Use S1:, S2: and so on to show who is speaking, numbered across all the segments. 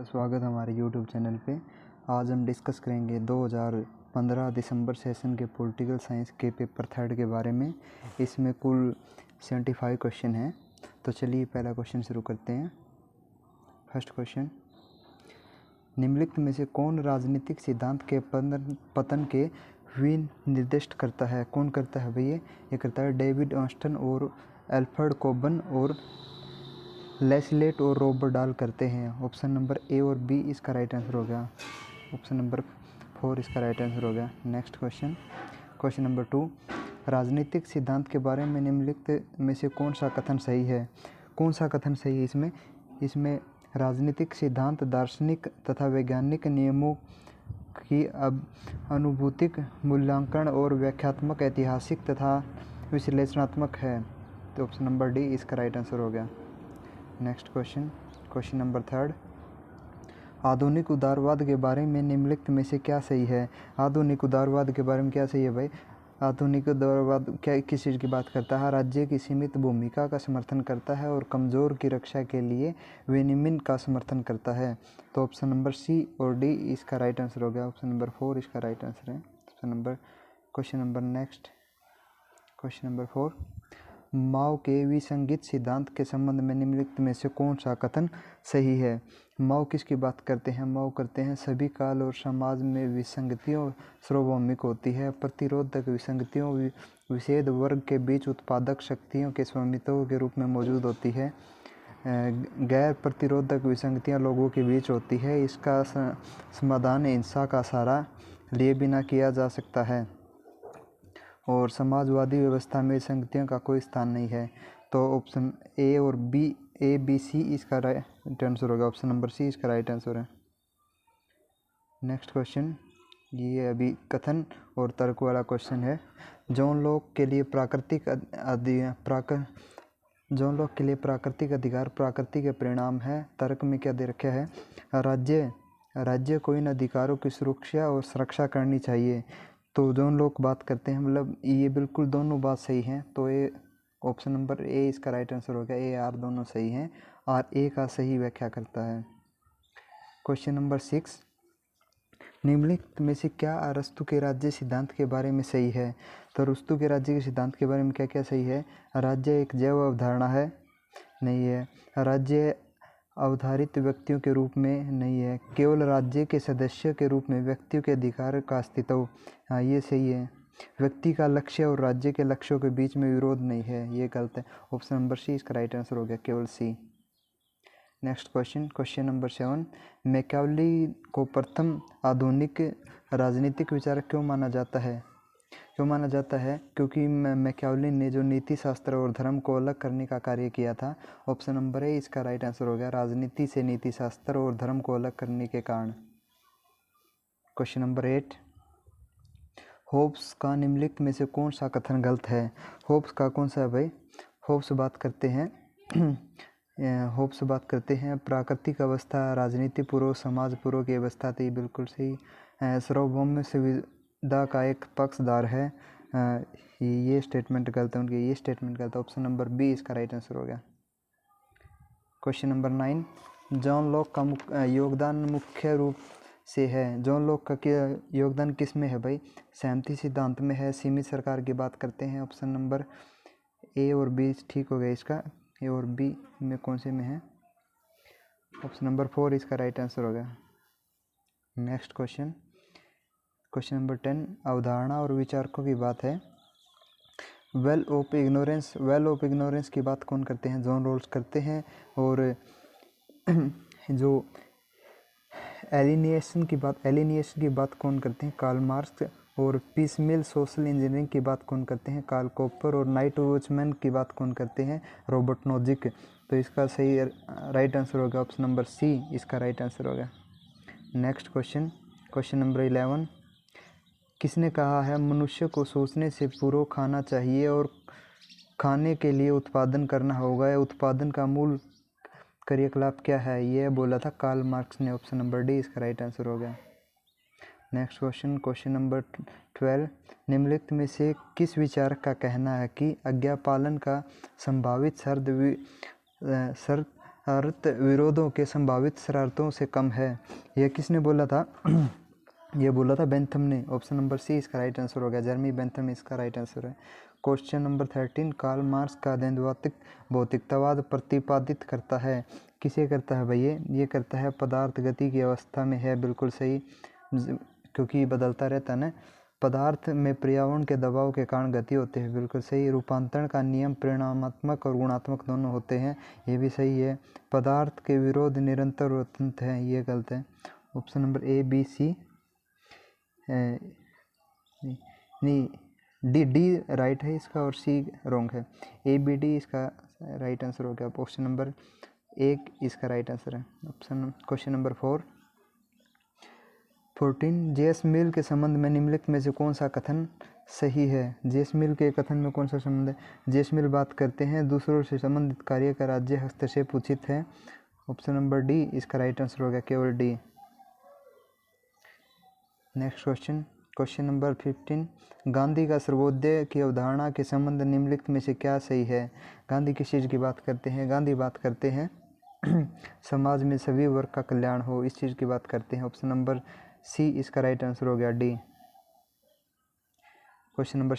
S1: स्वागत है हमारे YouTube चैनल पे। आज हम डिस्कस करेंगे 2015 दिसंबर सेशन के पॉलिटिकल साइंस के पेपर थर्ड के बारे में। इसमें कुल 75 क्वेश्चन हैं। तो चलिए पहला क्वेश्चन शुरू करते हैं। फर्स्ट क्वेश्चन, निम्नलिखित में से कौन राजनीतिक सिद्धांत के पतन के विनिर्दिष्ट करता है? कौन करता है भैया? ये करता है डेविड ऑस्टन और एल्फ्रेड कोबन और लेस्लेट और रॉबर्ट डाल करते हैं। ऑप्शन नंबर ए और बी इसका राइट आंसर हो गया। ऑप्शन नंबर 4 इसका राइट आंसर हो गया। नेक्स्ट क्वेश्चन, क्वेश्चन नंबर 2, राजनीतिक सिद्धांत के बारे में निम्नलिखित में से कौन सा कथन सही है? कौन सा कथन सही है इसमें राजनीतिक सिद्धांत दार्शनिक तथा वैज्ञानिक नियमों की अनुभूतिक मूल्यांकन और व्याख्यात्मक ऐतिहासिक तथा विश्लेषणात्मक है। तो ऑप्शन नंबर डी इसका राइट आंसर हो गया। नेक्स्ट क्वेश्चन, क्वेश्चन नंबर 3, आधुनिक उदारवाद के बारे में निम्नलिखित में से क्या सही है? आधुनिक उदारवाद के बारे में क्या सही है भाई? आधुनिक उदारवाद क्या किस चीज़ की बात करता है? राज्य की सीमित भूमिका का समर्थन करता है और कमज़ोर की रक्षा के लिए विनिमय का समर्थन करता है। तो ऑप्शन नंबर सी और डी इसका राइट आंसर हो गया। ऑप्शन नंबर 4 इसका राइट आंसर है। Question number next, question number 4, माओ के विसंगत सिद्धांत के संबंध में निम्नलिखित में से कौन सा कथन सही है? माओ किसकी बात करते हैं? माओ करते हैं सभी काल और समाज में विसंगतियों सार्वभौमिक होती है। प्रतिरोधक विसंगतियों विषेद वर्ग के बीच उत्पादक शक्तियों के स्वामित्व के रूप में मौजूद होती है। गैर प्रतिरोधक विसंगतियाँ लोगों के बीच होती है। इसका समाधान हिंसा का सहारा लिए बिना किया जा सकता है और समाजवादी व्यवस्था में विसंगतियों का कोई स्थान नहीं है। तो ऑप्शन ए और बी सी इसका राइट आंसर होगा। ऑप्शन नंबर सी इसका राइट आंसर है। नेक्स्ट क्वेश्चन, ये अभी कथन और तर्क वाला क्वेश्चन है। जौन लोग के लिए प्राकृतिक अधिकार प्रकृति के परिणाम है। तर्क में क्या दे रखा है? राज्य को इन अधिकारों की सुरक्षा और सुरक्षा करनी चाहिए। तो जो लोग बात करते हैं मतलब ये बिल्कुल दोनों बात सही हैं। तो ये ऑप्शन नंबर ए इसका राइट आंसर हो गया। ए आर दोनों सही हैं और ए का सही व्याख्या करता है। क्वेश्चन नंबर 6, निम्नलिखित में से क्या अरस्तु के राज्य सिद्धांत के बारे में सही है? तो अरस्तु के राज्य के सिद्धांत के बारे में क्या क्या सही है? राज्य एक जैव अवधारणा है, नहीं है। राज्य अवधारित व्यक्तियों के रूप में नहीं है। केवल राज्य के सदस्य के रूप में व्यक्तियों के अधिकार का अस्तित्व, हाँ ये सही है। व्यक्ति का लक्ष्य और राज्य के लक्ष्यों के बीच में विरोध नहीं है, ये गलत है। ऑप्शन नंबर सी इसका राइट आंसर हो गया, केवल C. Next question, question number 7, Machiavelli को प्रथम आधुनिक राजनीतिक विचारक क्यों माना जाता है? क्योंकि मैकियावेली ने जो नीति शास्त्र और धर्म को अलग करने का कार्य किया था। ऑप्शन नंबर ए इसका राइट आंसर हो गया, राजनीति से नीति शास्त्र और धर्म को अलग करने के कारण। क्वेश्चन नंबर 8, होब्स का निम्नलिखित में से कौन सा कथन गलत है? होब्स का कौन सा है भाई? होब्स बात करते हैं प्राकृतिक अवस्था राजनीति पूर्व समाज पूर्व की अवस्था थी, बिल्कुल सही। सार्वभौम सुविधा का एक पक्षधार है, ये स्टेटमेंट गलत है उनकी, ये स्टेटमेंट गलत है। ऑप्शन नंबर बी इसका राइट आंसर हो गया। क्वेश्चन नंबर 9, जॉन लॉक का योगदान मुख्य रूप से है। जॉन लॉक का योगदान किस में है भाई? सहमति सिद्धांत में है, सीमित सरकार की बात करते हैं। ऑप्शन नंबर ए और बी ठीक हो गया इसका। ए और बी में कौन से में है? ऑप्शन नंबर 4 इसका राइट आंसर हो गया। नेक्स्ट क्वेश्चन, क्वेश्चन नंबर 10, अवधारणा और विचारकों की बात है। वेल ऑफ इग्नोरेंस की बात कौन करते हैं? जॉन रॉल्स करते हैं। और जो एलिनिएशन की बात कौन करते हैं? Karl Marx. और पीसमिल सोशल इंजीनियरिंग की बात कौन करते हैं? Karl Popper. और नाइट वॉचमैन की बात कौन करते हैं? Robert Nozick. तो इसका सही राइट आंसर होगा ऑप्शन नंबर सी इसका राइट आंसर होगा। नेक्स्ट क्वेश्चन, क्वेश्चन नंबर 11, किसने कहा है मनुष्य को सोचने से पूर्व खाना चाहिए और खाने के लिए उत्पादन करना होगा? या उत्पादन का मूल क्रियाकलाप क्या है? ये बोला था कार्ल मार्क्स ने। ऑप्शन नंबर डी इसका राइट आंसर हो गया। नेक्स्ट क्वेश्चन, क्वेश्चन नंबर 12, निम्नलिखित में से किस विचारक का कहना है कि आज्ञा पालन का संभावित शर्त भारत विरोधों के संभावित शरारतों से कम है। यह किसने बोला था? ये बोला था बेंथम ने। ऑप्शन नंबर सी इसका राइट आंसर हो गया, जर्मी बेंथम इसका राइट आंसर है। क्वेश्चन नंबर 13, कार्ल मार्क्स का द्वैधात्मक भौतिकतावाद प्रतिपादित करता है। किसे करता है भैया? ये करता है पदार्थ गति की अवस्था में है, बिल्कुल सही, क्योंकि बदलता रहता है ना। पदार्थ में पर्यावरण के दबाव के कारण गति होती है, बिल्कुल सही। रूपांतरण का नियम परिमाणात्मक और गुणात्मक दोनों होते हैं, ये भी सही है। पदार्थ के विरोध निरंतर और अत्यंत है, ये गलत है। Option number A B C नहीं डी राइट है इसका और सी रॉन्ग है। ए बी डी इसका राइट आंसर हो गया। ऑप्शन नंबर एक इसका राइट आंसर है। क्वेश्चन नंबर 14, जेस मिल के संबंध में निम्नलिखित में से कौन सा कथन सही है? जेस मिल के कथन में कौन सा संबंध है? जेस मिल बात करते हैं दूसरों से संबंधित कार्य का राज्य हस्तक्षेप उचित है। ऑप्शन नंबर डी इसका राइट आंसर हो गया, केवल D. Next question number 15, Gandhi का सर्वोदय की अवधारणा के संबंध निम्नलिखित में से क्या सही है? गांधी किस चीज़ की बात करते हैं? गांधी बात करते हैं समाज में सभी वर्ग का कल्याण हो, इस चीज़ की बात करते हैं। ऑप्शन नंबर सी इसका राइट आंसर हो गया, डी। क्वेश्चन नंबर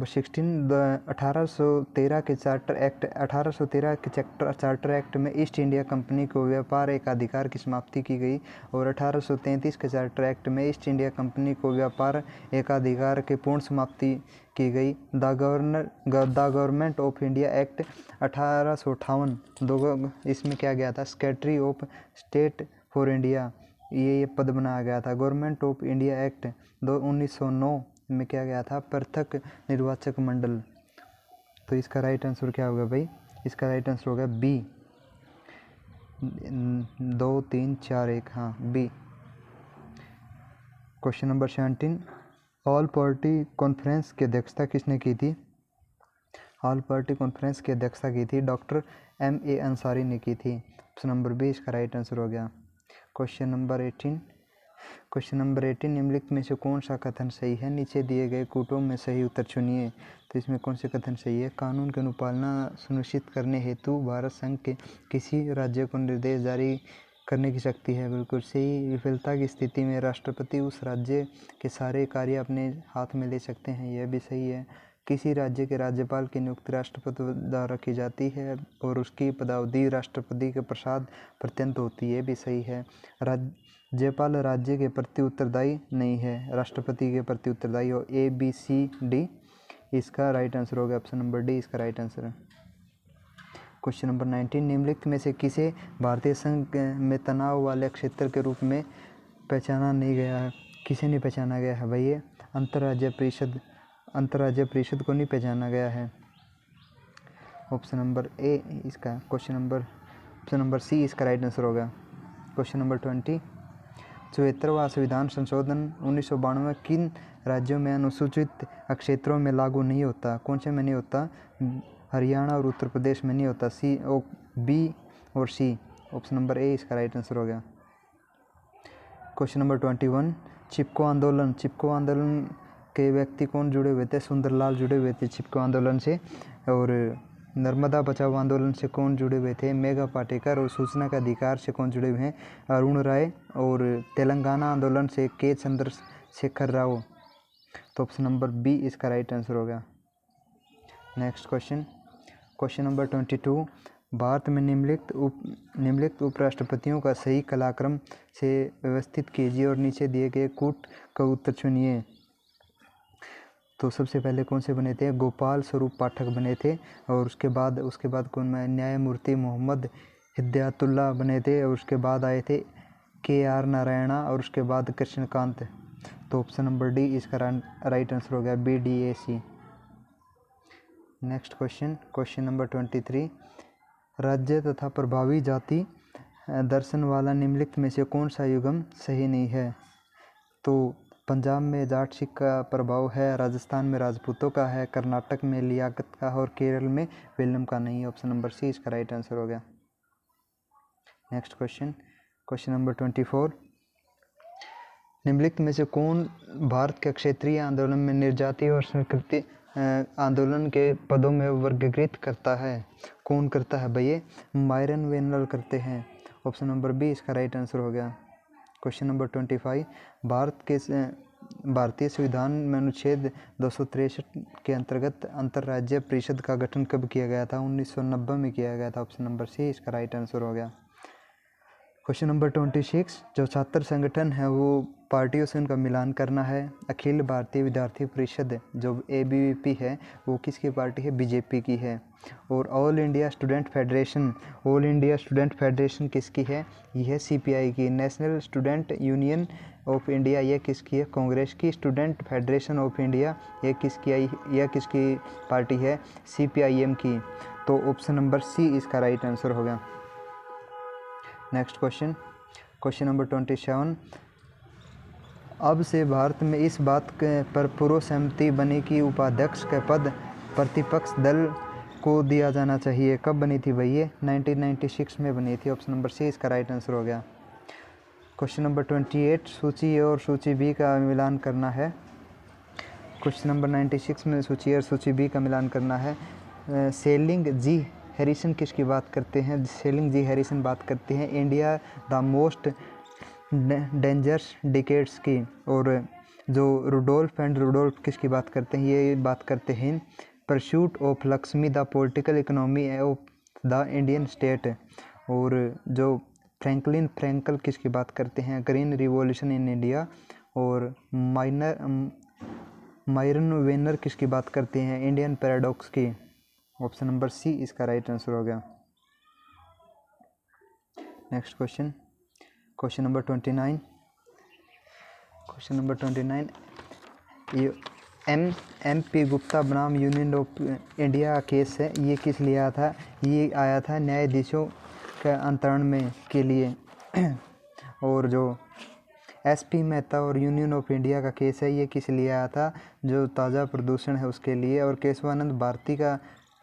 S1: 16, 1813 के चार्टर एक्ट 1813 के चार्टर एक्ट में ईस्ट इंडिया कंपनी को व्यापार एकाधिकार की समाप्ति की गई और 1833 के चार्टर एक्ट में ईस्ट इंडिया कंपनी को व्यापार एकाधिकार की पूर्ण समाप्ति की गई। The government of India act 1858 इसमें क्या गया था? Secretary of state for India, ये पद बनाया गया था। गवर्नमेंट ऑफ इंडिया एक्ट 1909 में क्या गया था? पृथक निर्वाचक मंडल। तो इसका राइट आंसर क्या होगा भाई? इसका राइट आंसर होगा बी, 2 3 4 1, हाँ B. Question number 17, all party conference की अध्यक्षता किसने की थी? ऑल पार्टी कॉन्फ्रेंस की अध्यक्षता की थी डॉक्टर M.A. अंसारी ने की थी। ऑप्शन नंबर बी इसका राइट आंसर हो गया। क्वेश्चन नंबर 18, निम्नलिखित में से कौन सा कथन सही है? नीचे दिए गए कूटों में सही उत्तर चुनिए। तो इसमें कौन से कथन सही है? कानून की अनुपालना सुनिश्चित करने हेतु भारत संघ के किसी राज्य को निर्देश जारी करने की शक्ति है, बिल्कुल सही। विफलता की स्थिति में राष्ट्रपति उस राज्य के सारे कार्य अपने हाथ में ले सकते हैं, यह भी सही है। किसी राज्य के राज्यपाल की नियुक्ति राष्ट्रपति द्वारा की जाती है और उसकी पदावधि राष्ट्रपति के प्रसाद पर्यंत होती है, भी सही है। राज्यपाल राज्य के प्रति उत्तरदायी नहीं है, राष्ट्रपति के प्रति उत्तरदायी हो। ए बी सी डी इसका राइट आंसर होगा। ऑप्शन नंबर डी इसका राइट आंसर है। क्वेश्चन नंबर 19, निम्नलिखित में से किसे भारतीय संघ में तनाव वाले क्षेत्र के रूप में पहचाना नहीं गया है? किसे नहीं पहचाना गया है भाई? ये अंतर्राज्यीय परिषद को नहीं पहचाना गया है। ऑप्शन नंबर ए इसका ऑप्शन नंबर सी इसका राइट आंसर होगा। क्वेश्चन नंबर 20, 74वां संविधान संशोधन 1992 किन राज्यों में अनुसूचित क्षेत्रों में लागू नहीं होता? कौन से में नहीं होता? हरियाणा और उत्तर प्रदेश में नहीं होता। सी बी और सी। ऑप्शन नंबर ए इसका राइट आंसर हो गया। क्वेश्चन नंबर 21, चिपको आंदोलन के व्यक्ति कौन जुड़े हुए थे? सुंदरलाल जुड़े हुए थे चिपको आंदोलन से। और नर्मदा बचाओ आंदोलन से कौन जुड़े हुए थे? मेघा पाटेकर। और सूचना का अधिकार से कौन जुड़े हुए हैं? अरुण राय। और तेलंगाना आंदोलन से के चंद्रशेखर राव। तो ऑप्शन नंबर बी इसका राइट आंसर होगा। नेक्स्ट क्वेश्चन नंबर 22, भारत में निम्नलिखित उपराष्ट्रपतियों का सही कालक्रम से व्यवस्थित कीजिए और नीचे दिए गए कूट का उत्तर चुनिए। तो सबसे पहले कौन से बने थे? गोपाल स्वरूप पाठक बने थे। और उसके बाद कौन में? न्यायमूर्ति मोहम्मद हिदायतुल्ला बने थे। और उसके बाद आए थे KR नारायणा। और उसके बाद कृष्णकांत। तो ऑप्शन नंबर डी इसका राइट आंसर हो गया, BDAC। नेक्स्ट क्वेश्चन नंबर 23, राज्य तथा प्रभावी जाति दर्शन वाला निम्नलिखित में से कौन सा युगम सही नहीं है? तो पंजाब में जाट सिख का प्रभाव है, राजस्थान में राजपूतों का है, कर्नाटक में लियाकत का और केरल में वेलम का नहीं है। ऑप्शन नंबर सी इसका राइट आंसर हो गया। नेक्स्ट क्वेश्चन नंबर 24, निम्नलिखित में से कौन भारत के क्षेत्रीय आंदोलन में निर्जाति और संस्कृति आंदोलन के पदों में वर्गीकृत करता है? कौन करता है भाई? ये मायरन वेनल करते हैं। ऑप्शन नंबर बी इसका राइट आंसर हो गया। क्वेश्चन नंबर 25, भारतीय संविधान में अनुच्छेद 263 के अंतर्गत अंतर्राज्यीय परिषद का गठन कब किया गया था? 1990 में किया गया था। ऑप्शन नंबर सी इसका राइट आंसर हो गया। क्वेश्चन नंबर 26, जो छात्र संगठन है वो पार्टियों से उनका मिलान करना है। अखिल भारतीय विद्यार्थी परिषद जो ABVP है वो किसकी पार्टी है? BJP की है। और ऑल इंडिया स्टूडेंट फेडरेशन किसकी है? यह है CPI की। National student union of India यह किसकी है? कांग्रेस की। स्टूडेंट फेडरेशन ऑफ इंडिया यह किसकी पार्टी है? CPIM की। तो ऑप्शन नंबर सी इसका राइट आंसर होगा। नेक्स्ट क्वेश्चन नंबर 27, अब से भारत में इस बात पर पूर्व सहमति बनी कि उपाध्यक्ष का पद प्रतिपक्ष दल को दिया जाना चाहिए। कब बनी थी भाई? ये 1996 में बनी थी। ऑप्शन नंबर सी इसका राइट आंसर हो गया। क्वेश्चन नंबर 28, सूची ए और सूची बी का मिलान करना है। क्वेश्चन नंबर 96 में सूची ए और सूची बी का मिलान करना है। सेलिंग जी हैरिसन किसकी बात करते हैं? सेलिंग जी हैरिसन बात करते हैं India the most dangerous decades की। और जो रुडोल्फ किसकी बात करते हैं? ये बात करते हैं pursuit of Lakshmi the political economy of the Indian state. और जो फ्रैंकलिन फ्रैंकल किसकी बात करते हैं? Green revolution in India. और मायरन वेनर किसकी बात करते हैं? इंडियन पैराडॉक्स की। ऑप्शन नंबर सी इसका राइट आंसर हो गया। नेक्स्ट क्वेश्चन नंबर 29, ये MP गुप्ता बनाम यूनियन ऑफ इंडिया केस है, ये किस लिए आया था? ये आया था न्यायाधीशों के अंतरण में के लिए। और जो SP मेहता और यूनियन ऑफ इंडिया का केस है ये किस लिए आया था? जो ताज़ा प्रदूषण है उसके लिए। और केशवानंद भारती का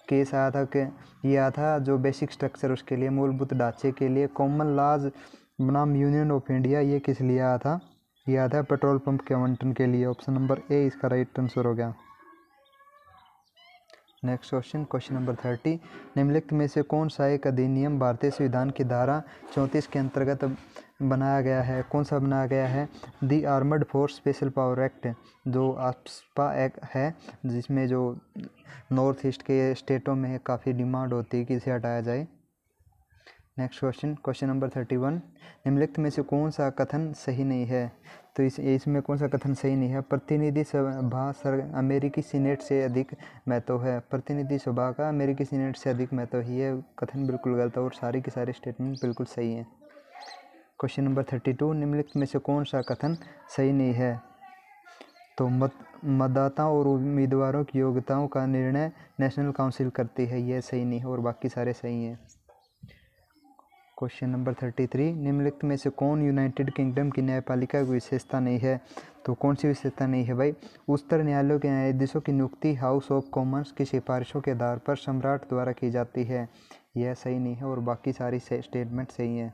S1: केस आया था कि ये आया था जो बेसिक स्ट्रक्चर उसके लिए, मूलभूत ढांचे के लिए। कॉमन लॉज बनाम यूनियन ऑफ इंडिया ये किस लिए आया था? ये आया था पेट्रोल पंप के आवंटन के लिए। ऑप्शन नंबर ए इसका राइट आंसर हो गया। नेक्स्ट क्वेश्चन नंबर 30, निम्नलिखित में से कौन सा एक अधिनियम भारतीय संविधान की धारा 34 के अंतर्गत बनाया गया है? कौन सा बनाया गया है? The armoured force special power act, जो ASPA एक्ट है, जिसमें जो नॉर्थ ईस्ट के स्टेटों में काफ़ी डिमांड होती है कि इसे हटाया जाए। नेक्स्ट क्वेश्चन नंबर 31, निम्नलिखित में से कौन सा कथन सही नहीं है? तो इसमें कौन सा कथन सही नहीं है? प्रतिनिधि सभा अमेरिकी सीनेट से अधिक महत्व है। प्रतिनिधि सभा का अमेरिकी सीनेट से अधिक महत्व ही है, कथन बिल्कुल गलत है और सारी की सारी स्टेटमेंट बिल्कुल सही है। क्वेश्चन नंबर 32, निम्नलिखित में से कौन सा कथन सही नहीं है? तो मतदाताओं और उम्मीदवारों की योग्यताओं का निर्णय नेशनल काउंसिल करती है, यह सही नहीं है और बाकी सारे सही हैं। क्वेश्चन नंबर 33, निम्नलिखित में से कौन यूनाइटेड किंगडम की न्यायपालिका की विशेषता नहीं है? तो कौन सी विशेषता नहीं है भाई? उच्चतर न्यायालयों के न्यायाधीशों की नियुक्ति हाउस ऑफ कॉमन्स की सिफारिशों के आधार पर सम्राट द्वारा की जाती है, यह सही नहीं है और बाकी सारी स्टेटमेंट सही हैं।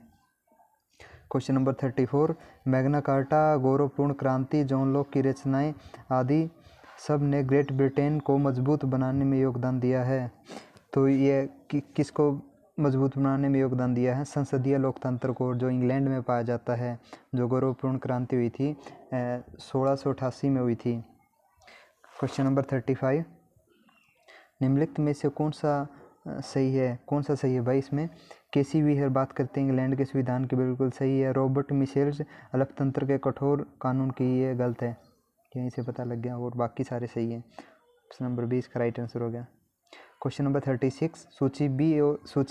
S1: क्वेश्चन नंबर 34, मैग्ना कार्टा, गौरवपूर्ण क्रांति, जॉन लॉक की रचनाएं आदि सब ने ग्रेट ब्रिटेन को मजबूत बनाने में योगदान दिया है। तो ये किसको मजबूत बनाने में योगदान दिया है? संसदीय लोकतंत्र को, जो इंग्लैंड में पाया जाता है। जो गौरवपूर्ण क्रांति हुई थी 1688 में हुई थी। क्वेश्चन नंबर 35, निम्नलिखित में से कौन सा सही है? कौन सा सही है भाई? इसमें KC व्हीयर बात करते हैं इंग्लैंड के संविधान की, बिल्कुल सही है। रॉबर्ट मिशेल्स अल्पतंत्र के कठोर कानून की, ये गलत है, यहीं से पता लग गया और बाकी सारे सही हैं। ऑप्शन नंबर 20 का राइट आंसर हो गया। क्वेश्चन नंबर 36, सूची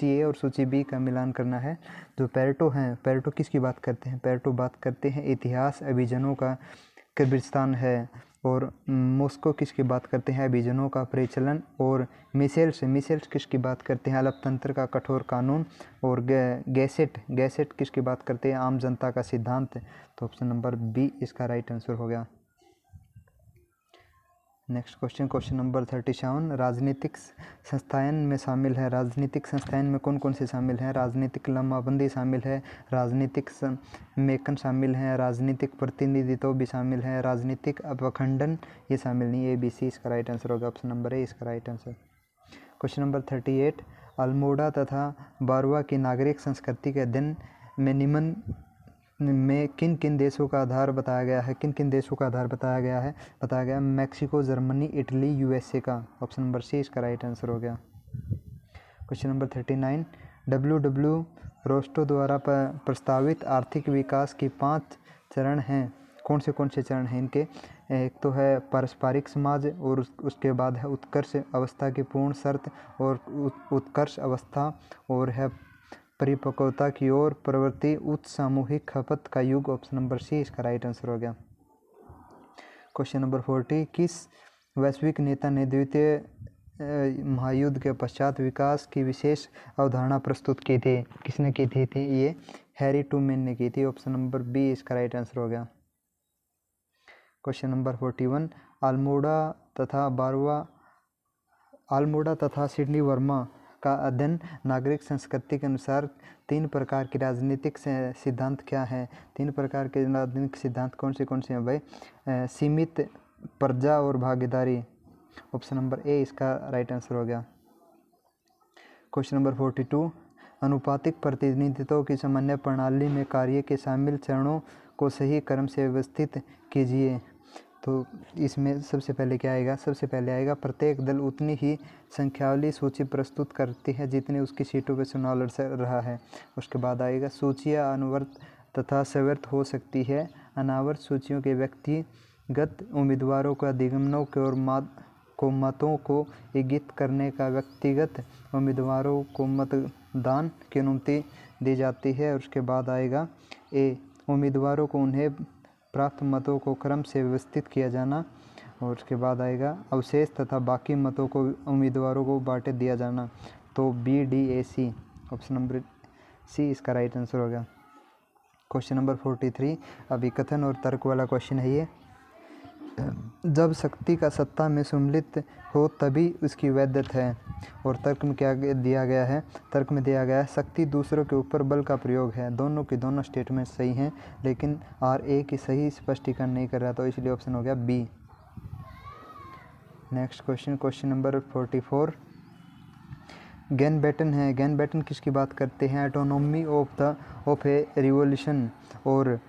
S1: ए और सूची बी का मिलान करना है। जो पेरेटो हैं, पेरेटो किसकी बात करते हैं? पेरेटो बात करते हैं इतिहास अभिजनों का कब्रिस्तान है। और मॉस्को किसकी बात करते हैं? अभिजनों का परिचलन। और मिशेल्स किसकी बात करते हैं? अल्पतंत्र का कठोर कानून। और गैसेट किसकी बात करते हैं? आम जनता का सिद्धांत। तो ऑप्शन नंबर बी इसका राइट आंसर हो गया। नेक्स्ट क्वेश्चन, क्वेश्चन नंबर 37, राजनीतिक संस्थान में शामिल है। राजनीतिक संस्थान में कौन कौन से शामिल हैं? राजनीतिक लामबंदी शामिल है, राजनीतिक मेकन शामिल है, राजनीतिक प्रतिनिधित्व भी शामिल है, राजनीतिक अपखंडन ये शामिल नहीं है। ABC इसका राइट आंसर होगा, ऑप्शन नंबर ए इसका right answer. Question number 38, Almora तथा बारवा की नागरिक संस्कृति के अध्ययन में निम्न में किन किन देशों का आधार बताया गया है? किन किन देशों का आधार बताया गया है? बताया गया मैक्सिको, जर्मनी, इटली, USA का, ऑप्शन नंबर सी इसका राइट आंसर हो गया। क्वेश्चन नंबर 39, W रोस्टो द्वारा प्रस्तावित आर्थिक विकास की 5 चरण हैं। कौन से चरण हैं इनके? एक तो है पारस्परिक समाज, और उसके बाद है उत्कर्ष अवस्था की पूर्ण शर्त, और उत्कर्ष अवस्था, और है परिपक्वता की ओर प्रवृत्ति, उच्च सामूहिक खपत का युग, ऑप्शन नंबर सी इसका राइट आंसर हो गया। क्वेश्चन नंबर 40, किस वैश्विक नेता ने द्वितीय महायुद्ध के पश्चात विकास की विशेष अवधारणा प्रस्तुत की थी? किसने की थी? ये हैरी ट्रूमैन ने की थी, ऑप्शन नंबर बी इसका राइट आंसर हो गया। क्वेश्चन नंबर 41, अल्मोड़ा तथा सिडनी वर्मा का अध्ययन नागरिक संस्कृति के अनुसार 3 प्रकार के राजनीतिक सिद्धांत क्या है? 3 प्रकार के राजनीतिक सिद्धांत कौन से हैं भाई? सीमित, प्रजा और भागीदारी, ऑप्शन नंबर ए इसका राइट आंसर हो गया। क्वेश्चन नंबर 42, अनुपातिक प्रतिनिधित्व की सामान्य प्रणाली में कार्य के शामिल चरणों को सही क्रम से व्यवस्थित कीजिए। तो इसमें सबसे पहले क्या आएगा? सबसे पहले आएगा प्रत्येक दल उतनी ही संख्यावली सूची प्रस्तुत करती है जितनी उसकी सीटों पर चुनाव लड़ रहा है। उसके बाद आएगा सूचियाँ अनवरत तथा सवर्त हो सकती है। अनावर्त सूचियों के व्यक्तिगत उम्मीदवारों का दिगमनों को मतों को इंगित करने का व्यक्तिगत उम्मीदवारों को मतदान की अनुमति दी जाती है। और उसके बाद आएगा ए, उम्मीदवारों को उन्हें प्राप्त मतों को क्रम से व्यवस्थित किया जाना। और उसके बाद आएगा अवशेष तथा बाकी मतों को उम्मीदवारों को बांटे दिया जाना। तो BDAC, ऑप्शन नंबर सी इसका राइट आंसर होगा। क्वेश्चन नंबर 43, अभी कथन और तर्क वाला क्वेश्चन है ये। जब शक्ति का सत्ता में सम्मिलित हो तभी उसकी वैधता है। और तर्क में क्या दिया गया है? तर्क में दिया गया है शक्ति दूसरों के ऊपर बल का प्रयोग है। दोनों की दोनों स्टेटमेंट सही हैं, लेकिन RA की सही स्पष्टीकरण नहीं कर रहा, तो इसलिए ऑप्शन हो गया B. Next question, question number 44, गैन-बैटन है। गैन-बैटन किसकी बात करते हैं? Autonomy of a revolution. और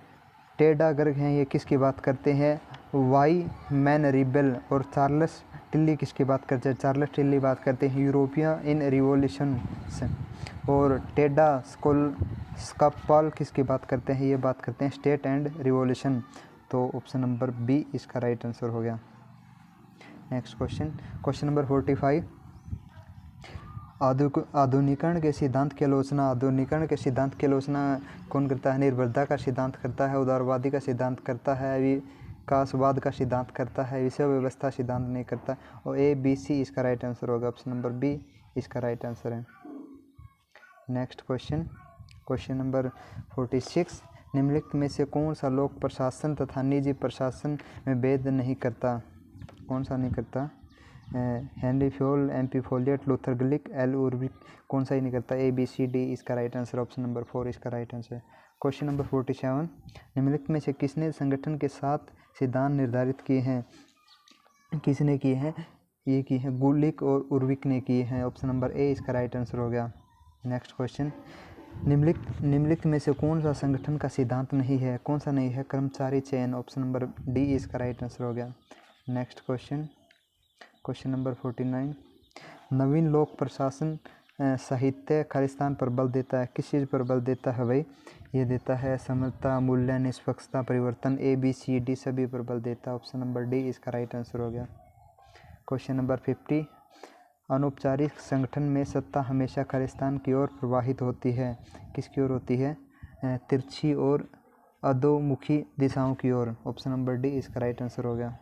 S1: टेडागर्ग हैं, ये किसकी बात करते हैं? Why men rebel. और चार्ल्स टिल्ली किसकी बात करते हैं? चार्ल्स टिल्ली बात करते हैं यूरोपियन इन रिवॉल्यूशन। और टेडा स्कापाल किसकी बात करते हैं? ये बात करते हैं स्टेट एंड रिवॉल्यूशन। तो ऑप्शन नंबर बी इसका राइट आंसर हो गया। नेक्स्ट क्वेश्चन, क्वेश्चन नंबर 45, आधुनिकरण के सिद्धांत की आलोचना। आधुनिकरण के सिद्धांत की आलोचना कौन करता है? निर्भरता का सिद्धांत करता है, उदारवादी का सिद्धांत करता है, विकासवाद का सिद्धांत करता है, विषय व्यवस्था सिद्धांत नहीं करता। और ABC इसका राइट आंसर होगा, ऑप्शन नंबर बी इसका राइट आंसर है। नेक्स्ट क्वेश्चन, क्वेश्चन नंबर 46, निम्नलिखित में से कौन सा लोक प्रशासन तथा निजी प्रशासन में भेद नहीं करता? कौन सा नहीं करता? Henri Fayol, MP Follett, Luther Gulick, L Urwick, कौन सा ही नहीं करता? ABCD इसका राइट आंसर, ऑप्शन नंबर 4 इसका राइट आंसर। क्वेश्चन नंबर 47, निम्नलिखित में से किसने संगठन के 7 सिद्धांत निर्धारित किए हैं? किसने किए हैं? ये किए हैं गुलिक और उर्विक ने किए हैं, ऑप्शन नंबर ए इसका राइट आंसर हो गया। नेक्स्ट क्वेश्चन, निम्नलिखित में से कौन सा संगठन का सिद्धांत नहीं है? कौन सा नहीं है? कर्मचारी चयन, ऑप्शन नंबर डी इसका राइट आंसर हो गया। नेक्स्ट क्वेश्चन, क्वेश्चन नंबर 49, नवीन लोक प्रशासन साहित्य खालिस्तान पर बल देता है। किस चीज़ पर बल देता है भाई? ये देता है समता, मूल्य, निष्पक्षता, परिवर्तन, ABCD सभी पर बल देता है, ऑप्शन नंबर डी इसका राइट आंसर हो गया। क्वेश्चन नंबर 50, अनौपचारिक संगठन में सत्ता हमेशा खालिस्तान की ओर प्रवाहित होती है। किसकी ओर होती है? तिरछी और अधोमुखी दिशाओं की ओर, ऑप्शन नंबर डी इसका राइट आंसर हो गया।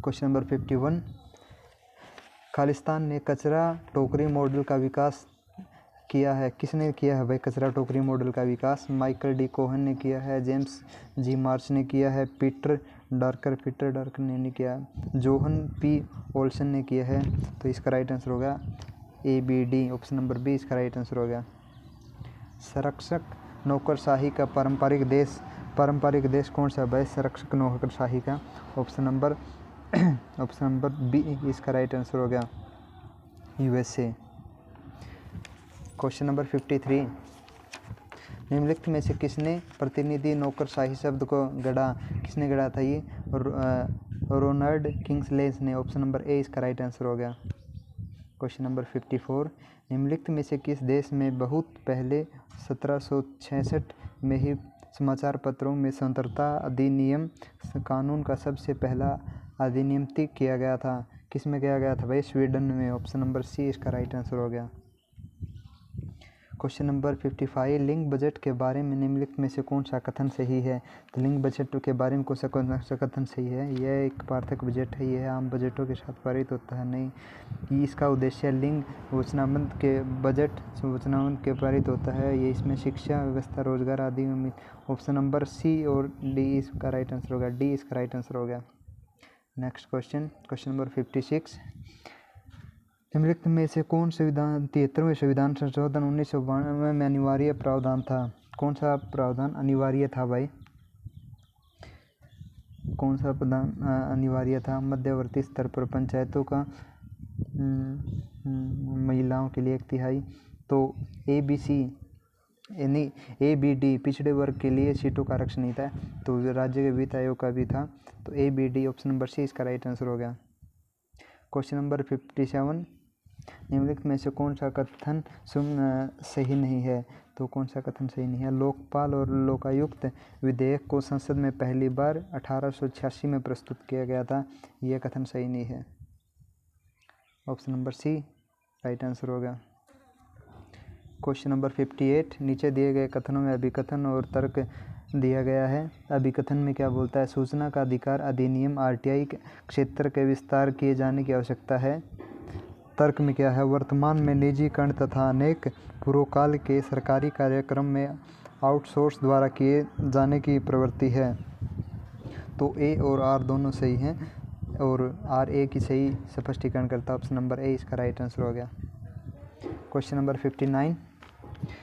S1: क्वेश्चन नंबर 51, खालिस्तान ने कचरा टोकरी मॉडल का विकास किया है। किसने किया है भाई कचरा टोकरी मॉडल का विकास? माइकल डी कोहन ने किया है, जेम्स जी मार्च ने किया है, पीटर डार्कर पीटर डार्कर ने किया, जोहन पी ओल्सन ने किया है। तो इसका राइट आंसर होगा ABD, ऑप्शन नंबर बी इसका राइट आंसर हो गया। संरक्षक नौकरशाही का पारंपरिक देश कौन सा है? संरक्षक नौकरशाही का ऑप्शन नंबर बी इसका राइट आंसर हो गया USA। क्वेश्चन नंबर 53, निम्नलिखित में से किसने प्रतिनिधि नौकरशाही शब्द को गढ़ा? किसने गढ़ा था ये? रोनाल्ड किंग्सलेज ने, ऑप्शन नंबर ए इसका राइट आंसर हो गया। क्वेश्चन नंबर 54, निम्नलिखित में से किस देश में बहुत पहले 1766 में ही समाचार पत्रों में स्वतंत्रता अधिनियम कानून का सबसे पहला अधिनियम किया गया था? किस में किया गया था भाई? स्वीडन में, ऑप्शन नंबर सी इसका राइट आंसर हो गया। क्वेश्चन नंबर 55, लिंग बजट के बारे में निम्नलिखित में से कौन सा कथन सही है? तो लिंग बजट के बारे में कौन सा कथन सही है? यह एक पार्थक बजट है, यह आम बजटों के साथ पारित होता है नहीं। इसका उद्देश्य लिंग वचनाबंध के पारित होता है। ये इसमें शिक्षा व्यवस्था रोजगार आदि में, ऑप्शन नंबर सी और डी इसका राइट आंसर होगा। डी इसका राइट आंसर हो गया। नेक्स्ट क्वेश्चन नंबर 56, निम्नलिखित में से कौन संविधान 73वें संविधान संशोधन 1992 में अनिवार्य प्रावधान था? कौन सा प्रावधान अनिवार्य था भाई? कौन सा प्रावधान अनिवार्य था? मध्यवर्ती स्तर पर पंचायतों का महिलाओं के लिए 1/3, तो ABC यानी ABD पिछड़े वर्ग के लिए सीटों का आरक्षण नहीं था, तो राज्य के वित्त आयोग का भी था, तो ABD ऑप्शन नंबर सी इसका राइट आंसर हो गया। क्वेश्चन नंबर 57, निम्नलिखित में से कौन सा कथन सही नहीं है? तो कौन सा कथन सही नहीं है? लोकपाल और लोकायुक्त विधेयक को संसद में पहली बार 1886 में प्रस्तुत किया गया था, यह कथन सही नहीं है, option number C right answer होगा। क्वेश्चन नंबर 58, नीचे दिए गए कथनों में अभिकथन और तर्क दिया गया है। अभिकथन में क्या बोलता है? सूचना का अधिकार अधिनियम RTI क्षेत्र के विस्तार किए जाने की आवश्यकता है। तर्क में क्या है? वर्तमान में निजीकरण तथा अनेक पूर्वकाल के सरकारी कार्यक्रम में आउटसोर्स द्वारा किए जाने की प्रवृत्ति है। तो A और R दोनों सही हैं और R A की सही स्पष्टीकरण करता है, ऑप्शन नंबर ए इसका राइट आंसर हो गया। क्वेश्चन नंबर 59,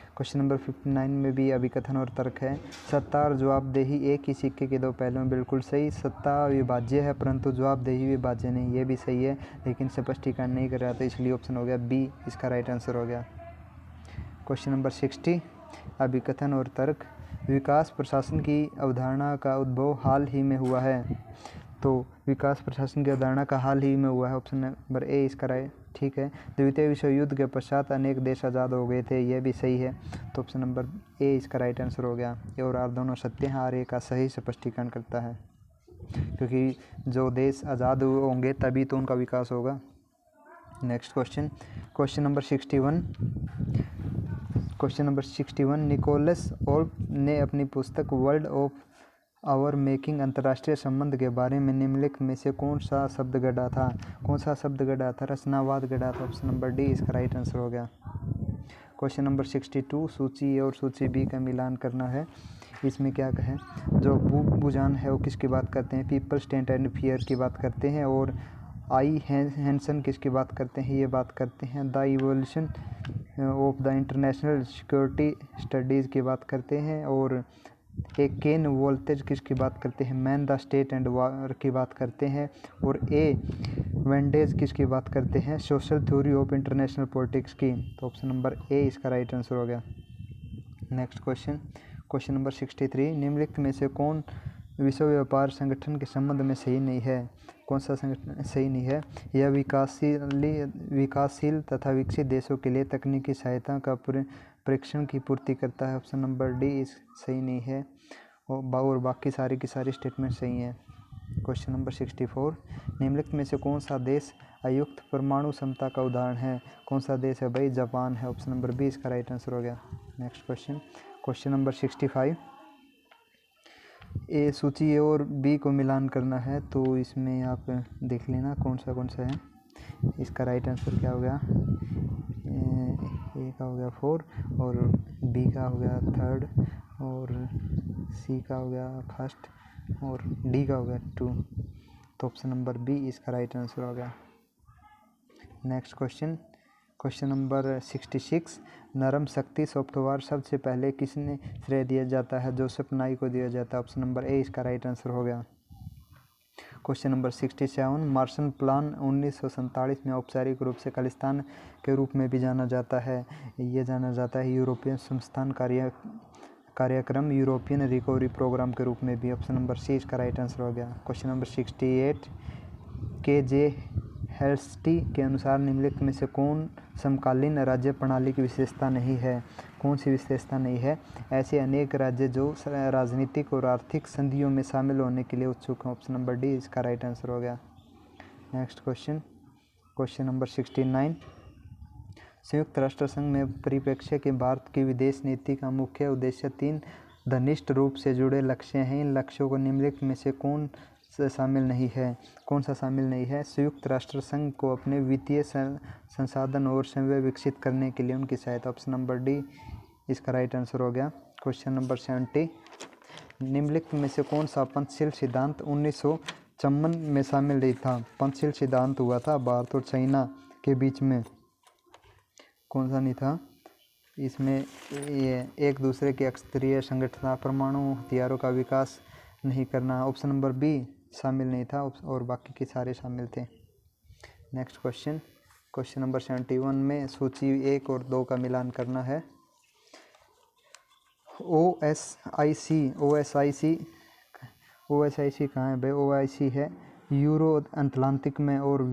S1: क्वेश्चन नंबर 59 में भी अभिकथन और तर्क है। सत्ता और जवाबदेही एक ही सिक्के के दो पहलू हैं, बिल्कुल सही। सत्ता विभाज्य है परंतु जवाबदेही विभाज्य नहीं, ये भी सही है, लेकिन स्पष्टीकरण नहीं कर रहा था, इसलिए ऑप्शन हो गया बी इसका राइट आंसर हो गया। क्वेश्चन नंबर 60, अभिकथन और तर्क। विकास प्रशासन की अवधारणा का उद्भव हाल ही में हुआ है, तो विकास प्रशासन की अवधारणा का हाल ही में हुआ है, ऑप्शन नंबर ए इसका राइट ठीक है। द्वितीय विश्व युद्ध के पश्चात अनेक देश आज़ाद हो गए थे, यह भी सही है, तो ऑप्शन नंबर ए इसका राइट आंसर हो गया। ए और आर दोनों सत्य हैं, आर ए का सही स्पष्टीकरण करता है, क्योंकि जो देश आज़ाद होंगे तभी तो उनका विकास होगा। Next question, question number 61, question number 61, Nicholas ऑल्फ ने अपनी पुस्तक वर्ल्ड ऑफ आवर मेकिंग अंतर्राष्ट्रीय संबंध के बारे में निम्नलिखित में से कौन सा शब्द गढ़ा था? कौन सा शब्द गढ़ा था? रचनावाद गढ़ा था, ऑप्शन नंबर डी इसका राइट आंसर हो गया। क्वेश्चन नंबर 62, सूची ए और सूची बी का मिलान करना है। इसमें क्या कहें? जो बुजान है वो किसकी बात करते हैं? पीपल स्टैंड एंड फियर की बात करते हैं, और आई हैंसन किसकी बात करते हैं? ये बात करते हैं the evolution of the international security studies की बात करते हैं, और एक केन वोल्टेज किसकी बात करते हैं? मैन द स्टेट एंड वार की बात करते हैं, और ए वेंडेज किसकी बात करते हैं? Social theory of international politics की, तो ऑप्शन नंबर ए इसका राइट आंसर हो गया। नेक्स्ट क्वेश्चन, क्वेश्चन नंबर 63, निम्नलिखित में से कौन विश्व व्यापार संगठन के संबंध में सही नहीं है? कौन सा संगठन सही नहीं है? यह विकासशील तथा विकसित देशों के लिए तकनीकी सहायता का परीक्षण की पूर्ति करता है, ऑप्शन नंबर डी इस सही नहीं है, और बाकी सारी की सारी स्टेटमेंट सही हैं। क्वेश्चन नंबर 64, निम्नलिखित में से कौन सा देश अयुक्त परमाणु क्षमता का उदाहरण है? कौन सा देश है भाई? जापान है, ऑप्शन नंबर बी इसका राइट आंसर हो गया। नेक्स्ट क्वेश्चन, क्वेश्चन नंबर 65, ए सूची ए और बी को मिलान करना है, तो इसमें आप देख लेना कौन सा है। इसका राइट आंसर क्या हो गया? ए का हो गया 4, और बी का हो गया 3rd, और सी का हो गया 1st, और डी का हो गया 2। तो ऑप्शन नंबर बी इसका राइट आंसर हो गया। Next question number 66। नरम शक्ति सॉफ्टवेयर सबसे पहले किसने श्रेय दिया जाता है? जोसेफ नाई को दिया जाता है। ऑप्शन नंबर ए इसका राइट आंसर हो गया। Question number 67। मार्शल प्लान 1947 में औपचारिक रूप से खालिस्तान के रूप में भी जाना जाता है। ये जाना जाता है यूरोपियन संस्थान कार्यक्रम यूरोपियन रिकवरी प्रोग्राम के रूप में भी। ऑप्शन नंबर सी इसका राइट आंसर हो गया। Question number 68। के.जे. हेल्स्टी के अनुसार निम्नलिखित में से कौन समकालीन राज्य प्रणाली की विशेषता नहीं है? कौन सी विशेषता नहीं है? ऐसे अनेक राज्य जो राजनीतिक और आर्थिक संधियों में शामिल होने के लिए उत्सुक हैं। ऑप्शन नंबर डी इसका राइट आंसर हो गया। Next question number 69। संयुक्त राष्ट्र संघ में परिप्रेक्ष्य के भारत की विदेश नीति का मुख्य उद्देश्य 3 घनिष्ठ रूप से जुड़े लक्ष्य हैं। इन लक्ष्यों को निम्नलिखित में से कौन सा शामिल नहीं है? संयुक्त राष्ट्र संघ को अपने वित्तीय संसाधन और संव्यय विकसित करने के लिए उनकी सहायता। ऑप्शन नंबर डी इसका राइट आंसर हो गया। Question number 70। निम्नलिखित में से कौन सा पंचशील सिद्धांत 1954 में शामिल नहीं था? पंचशील सिद्धांत हुआ था भारत और चाइना के बीच में, कौन सा नहीं था? इसमें ये एक दूसरे के अक्षत्रिय संगठन, परमाणु हथियारों का विकास नहीं करना। ऑप्शन नंबर बी शामिल नहीं था और बाकी के सारे शामिल थे। नेक्स्ट क्वेश्चन नंबर 71 में सूची 1 और 2 का मिलान करना है। OSIC कहाँ है भाई? OIC है यूरो अटलांटिक में, और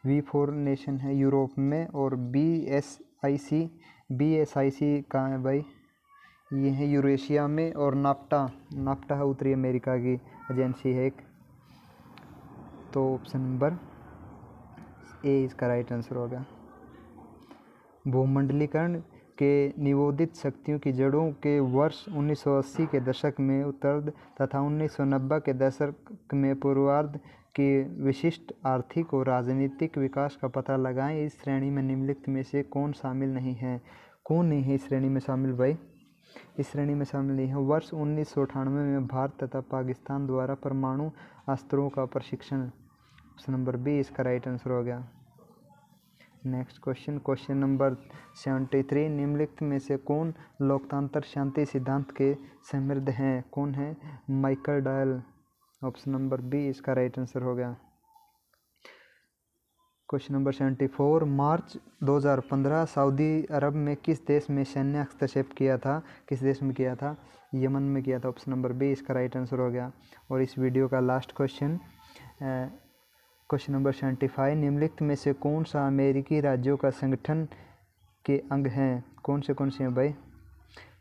S1: V4 नेशन है यूरोप में, और BSIC कहाँ है भाई? ये है यूरेशिया में, और नाफ्टा है उत्तरी अमेरिका की एजेंसी है एक। तो ऑप्शन नंबर ए इसका राइट आंसर होगा। भूमंडलीकरण के निवोदित शक्तियों की जड़ों के वर्ष 1980 के दशक में उत्तरार्ध तथा 1990 के दशक में पूर्वार्ध के विशिष्ट आर्थिक और राजनीतिक विकास का पता लगाएं। इस श्रेणी में निम्नलिखित में से कौन शामिल नहीं है? कौन नहीं है इस श्रेणी में शामिल भाई? इस श्रेणी में शामिल नहीं है। वर्ष 1998 में भारत तथा पाकिस्तान द्वारा परमाणु अस्त्रों का प्रशिक्षण। ऑप्शन नंबर बी इसका राइट आंसर हो गया। Next question number 73। निम्नलिखित में से कौन लोकतंत्र शांति सिद्धांत के समृद्ध हैं? कौन है? Michael Doyle. Option number B इसका राइट आंसर हो गया। Question number 74। मार्च 2015 सऊदी अरब में किस देश में सैन्य हस्तक्षेप किया था? किस देश में किया था? यमन में किया था। ऑप्शन नंबर बी इसका राइट आंसर हो गया। और इस वीडियो का लास्ट क्वेश्चन नंबर 75। निम्नलिखित में से कौन सा अमेरिकी राज्यों का संगठन के अंग हैं? कौन से हैं भाई?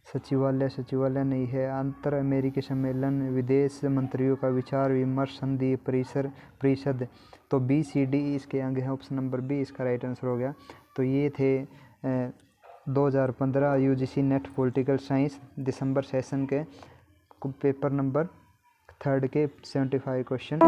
S1: सचिवालय नहीं है। अंतर अमेरिकी सम्मेलन, विदेश मंत्रियों का विचार विमर्श, संधि, परिषद। तो BCD इसके अंग है। ऑप्शन नंबर बी इसका राइट आंसर हो गया। तो ये थे 2015 UGC नेट पॉलिटिकल साइंस दिसंबर सेशन के पेपर नंबर 3 के 75 क्वेश्चन।